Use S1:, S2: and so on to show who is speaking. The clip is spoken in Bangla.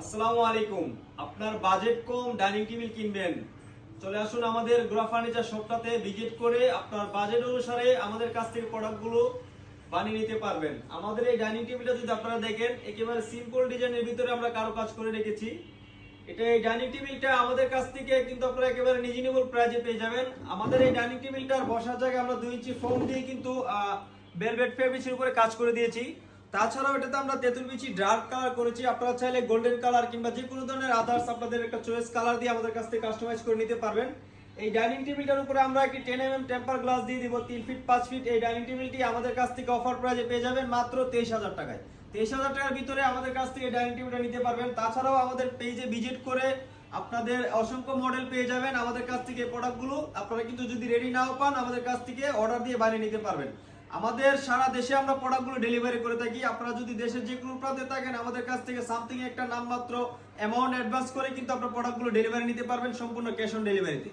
S1: আসসালামু আলাইকুম। আপনার বাজেট কম ডাইনিং টেবিল কিনবেন, চলে আসুন আমাদের গোরা ফার্নিচার শপটাতে ভিজিট করে আপনার বাজেট অনুসারে আমাদের কাছ থেকে প্রোডাক্টগুলো বানিয়ে নিতে পারবেন। আমাদের এই ডাইনিং টেবিলটা যদি আপনারা দেখেন, একেবারে সিম্পল ডিজাইনের ভিতরে আমরা কারুকাজ করে রেখেছি। এটা এই ডাইনিং টেবিলটা আমাদের কাছ থেকে কিন্তু আপনারা একেবারে রিজনেবল প্রাইসে পেয়ে যাবেন। আমাদের এই ডাইনিং টেবিলটার বসার জায়গায় আমরা 2 ইঞ্চি ফোম দিয়ে কিন্তু ভেলভেট ফেব্রিক্সের উপরে কাজ করে দিয়েছি। তাছাড়াও এটাতে আমরা তেঁতুল বিচি ডার্ক কালার করেছি। আপনারা চাইলে গোল্ডেন কালার কিংবা যে কোনো ধরনের আদার্স আপনাদের একটা চয়েস কালার দিয়ে আমাদের কাছ থেকে কাস্টমাইজ করে নিতে পারবেন। এই ডাইনিং টেবিলটার উপরে আমরা একটি 10 mm টেম্পার গ্লাস দিয়ে দিব 3 ফিট 5 ফিট। এই ডাইনিং টেবিলটি আমাদের কাছ থেকে অফার প্রাইসে পেয়ে যাবেন মাত্র 23,000 টাকায়। 23,000 টাকার ভিতরে আমাদের কাছ থেকে ডাইনিং টেবিলটা নিতে পারবেন। তাছাড়াও আমাদের পেজে ভিজিট করে আপনাদের অসংখ্য মডেল পেয়ে যাবেন আমাদের কাছ থেকে। প্রোডাক্টগুলো আপনারা কিন্তু যদি রেডি নাও পান, আমাদের কাছ থেকে অর্ডার দিয়ে বানিয়ে নিতে পারবেন। আমাদের সারা দেশে আমরা প্রোডাক্টগুলো ডেলিভারি করে থাকি। আপনারা যদি দেশের যে কোনো প্রান্তে থাকেন, আমাদের কাছ থেকে সামথিং একটা নামমাত্র অ্যামাউন্ট অ্যাডভান্স করে কিন্তু আপনারা প্রোডাক্টগুলো ডেলিভারি নিতে পারবেন সম্পূর্ণ ক্যাশ অন ডেলিভারিতে।